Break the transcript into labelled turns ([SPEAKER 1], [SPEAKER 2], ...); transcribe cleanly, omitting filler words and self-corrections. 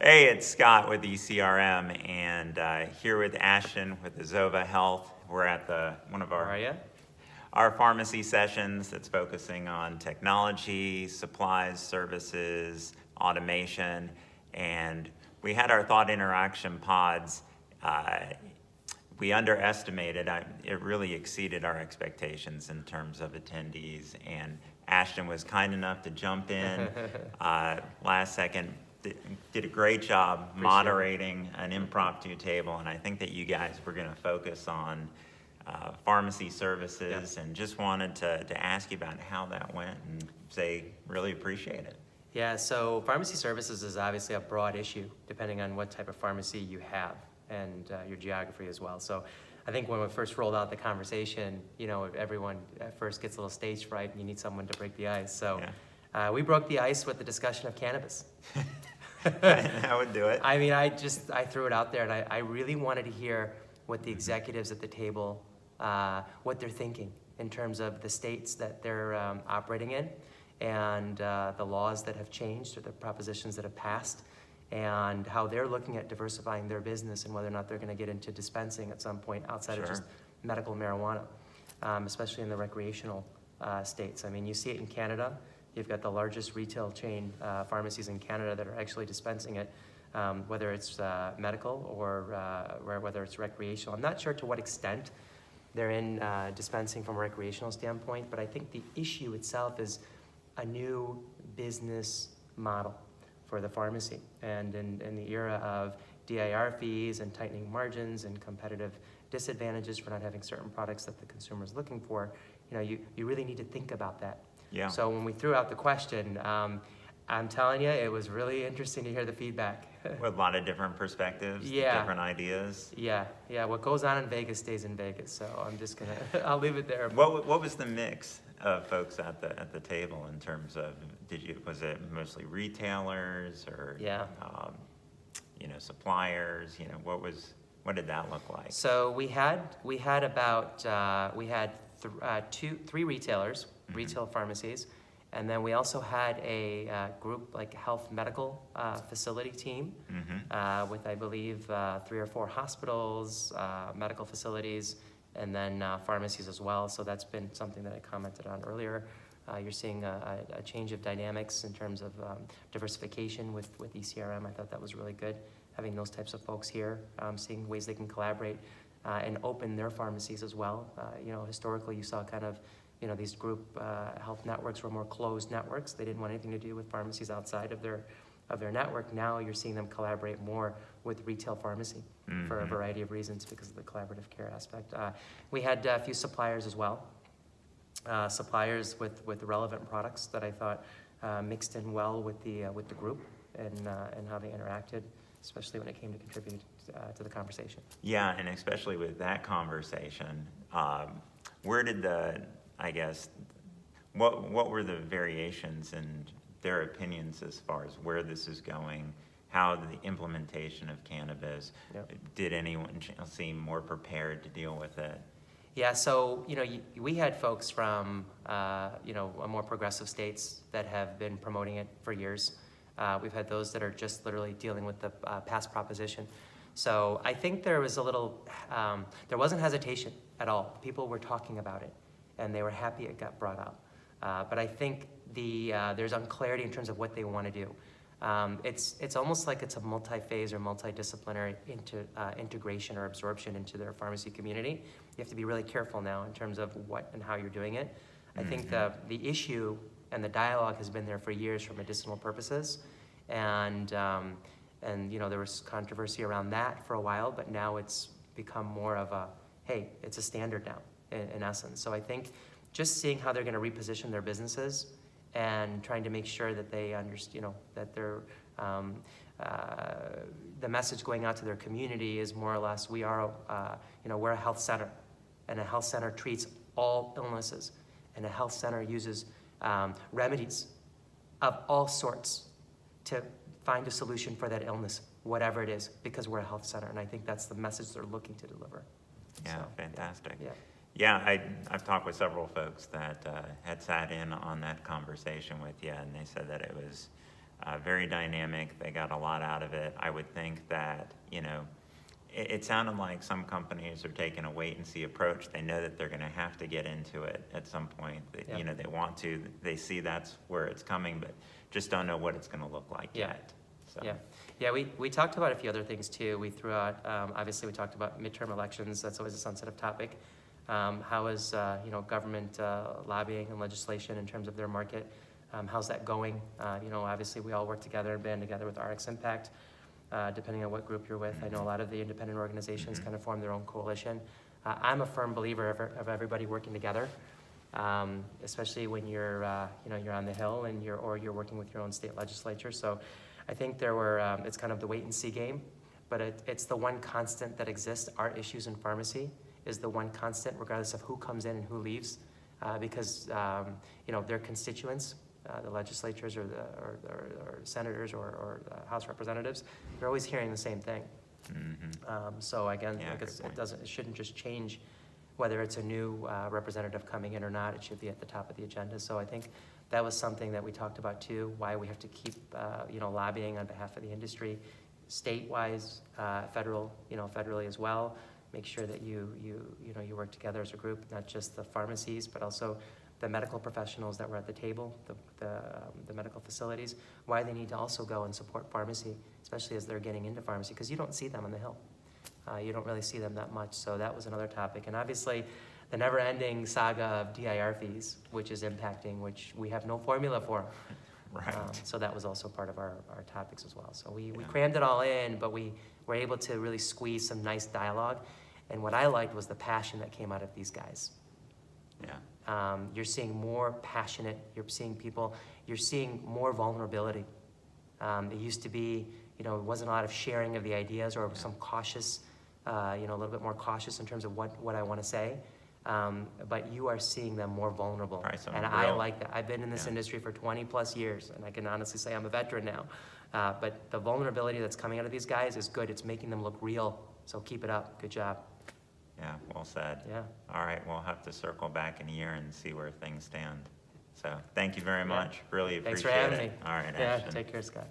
[SPEAKER 1] Hey, it's Scott with ECRM, and here with Ashton with AZOVA Health. We're at one of
[SPEAKER 2] How are you?
[SPEAKER 1] our pharmacy sessions that's focusing on technology, supplies, services, automation, and we had our thought interaction pods. We underestimated, it really exceeded our expectations in terms of attendees, and Ashton was kind enough to jump in last second. Did a great job moderating an impromptu table, and I think that you guys were going to focus on pharmacy services, and just wanted to ask you about how that went and say really appreciate it.
[SPEAKER 2] Yeah, so pharmacy services is obviously a broad issue depending on what type of pharmacy you have and your geography as well. So I think when we first rolled out the conversation, you know, everyone at first gets a little stage fright and you need someone to break the ice. So we broke the ice with the discussion of cannabis.
[SPEAKER 1] That would do it.
[SPEAKER 2] I mean, I threw it out there, and I really wanted to hear what the executives at the table, what they're thinking in terms of the states that they're operating in, and the laws that have changed or the propositions that have passed, and how they're looking at diversifying their business and whether or not they're going to get into dispensing at some point outside of just medical marijuana, especially in the recreational states. I mean, you see it in Canada. You've got the largest retail chain pharmacies in Canada that are actually dispensing it, whether it's medical or whether it's recreational. I'm not sure to what extent they're in dispensing from a recreational standpoint, but I think the issue itself is a new business model for the pharmacy. And in the era of DIR fees and tightening margins and competitive disadvantages for not having certain products that the consumer is looking for, you know, you really need to think about that.
[SPEAKER 1] Yeah.
[SPEAKER 2] So when we threw out the question, I'm telling you, it was really interesting to hear the feedback.
[SPEAKER 1] With a lot of different perspectives, different ideas.
[SPEAKER 2] Yeah. What goes on in Vegas stays in Vegas. So I'm just I'll leave it there.
[SPEAKER 1] What was the mix of folks at the table in terms of, was it mostly retailers or you know, suppliers? You know, what did that look like?
[SPEAKER 2] So we had about three retailers, retail pharmacies, and then we also had a group like health medical facility team with, I believe, 3 or 4 hospitals, medical facilities, and then pharmacies as well. So that's been something that I commented on earlier. You're seeing a change of dynamics in terms of diversification with ECRM. I thought that was really good, having those types of folks here, seeing ways they can collaborate and open their pharmacies as well. You know, historically you saw kind of, you know, these group health networks were more closed networks. They didn't want anything to do with pharmacies outside of their network. Now you're seeing them collaborate more with retail pharmacy for a variety of reasons because of the collaborative care aspect. We had a few suppliers as well. Suppliers with relevant products that I thought mixed in well with the group and how they interacted, especially when it came to contribute to the conversation.
[SPEAKER 1] Yeah, and especially with that conversation, where did what were the variations in their opinions as far as where this is going, how the implementation of cannabis, did anyone seem more prepared to deal with it?
[SPEAKER 2] Yeah, so, you know, we had folks from, you know, more progressive states that have been promoting it for years. We've had those that are just literally dealing with the past proposition. So I think there was there wasn't hesitation at all. People were talking about it, and they were happy it got brought up. But I think there's unclarity in terms of what they want to do. It's almost like it's a multi-phase or multidisciplinary integration or absorption into their pharmacy community. You have to be really careful now in terms of what and how you're doing it. I think the issue and the dialogue has been there for years for medicinal purposes, and you know, there was controversy around that for a while, but now it's become more of a, hey, it's a standard now in essence. So I think just seeing how they're going to reposition their businesses and trying to make sure that they understand, you know, that they're the message going out to their community is more or less, we are, you know, we're a health center, and a health center treats all illnesses, and a health center uses remedies of all sorts to find a solution for that illness, whatever it is, because we're a health center, and I think that's the message they're looking to deliver.
[SPEAKER 1] Yeah, so, fantastic.
[SPEAKER 2] Yeah.
[SPEAKER 1] Yeah, I've talked with several folks that had sat in on that conversation with you, and they said that it was very dynamic. They got a lot out of it. I would think that, it sounded like some companies are taking a wait and see approach. They know that they're going to have to get into it at some point.
[SPEAKER 2] Yeah.
[SPEAKER 1] They want to. They see that's where it's coming, but just don't know what it's going to look like
[SPEAKER 2] Yeah.
[SPEAKER 1] yet. So.
[SPEAKER 2] Yeah, we talked about a few other things too. We threw out, obviously we talked about midterm elections. That's always a sensitive topic. How is, government lobbying and legislation in terms of their market? How's that going? Obviously we all work together and band together with RX Impact, depending on what group you're with. I know a lot of the independent organizations kind of form their own coalition. I'm a firm believer of everybody working together, especially when you're on the Hill and you're working with your own state legislature. So I think it's kind of the wait and see game, but it's the one constant that exists. Our issues in pharmacy is the one constant, regardless of who comes in and who leaves, because their constituents, the legislatures or senators or House representatives, they're always hearing the same thing. So again,
[SPEAKER 1] Yeah,
[SPEAKER 2] it shouldn't just change whether it's a new representative coming in or not. It should be at the top of the agenda. So I think that was something that we talked about too, why we have to keep lobbying on behalf of the industry, state-wise, federally as well. Make sure that you work together as a group, not just the pharmacies, but also the medical professionals that were at the table, the medical facilities, why they need to also go and support pharmacy, especially as they're getting into pharmacy, because you don't see them on the Hill. You don't really see them that much, so that was another topic. And obviously, the never-ending saga of DIR fees, which is impacting, which we have no formula for.
[SPEAKER 1] Right.
[SPEAKER 2] So that was also part of our topics as well. So we crammed it all in, but we were able to really squeeze some nice dialogue. And what I liked was the passion that came out of these guys.
[SPEAKER 1] Yeah.
[SPEAKER 2] You're seeing more passionate, you're seeing more vulnerability. It used to be, it wasn't a lot of sharing of the ideas or some cautious, a little bit more cautious in terms of what I want to say. But you are seeing them more vulnerable. And I like that. I've been in this industry for 20 plus years, and I can honestly say I'm a veteran now. But the vulnerability that's coming out of these guys is good. It's making them look real. So keep it up. Good job.
[SPEAKER 1] Yeah, well said.
[SPEAKER 2] Yeah.
[SPEAKER 1] All right, we'll have to circle back in a year and see where things stand. So thank you very much. Really appreciate it.
[SPEAKER 2] Thanks for having me.
[SPEAKER 1] All right,
[SPEAKER 2] Yeah,
[SPEAKER 1] Ashton.
[SPEAKER 2] take care, Scott.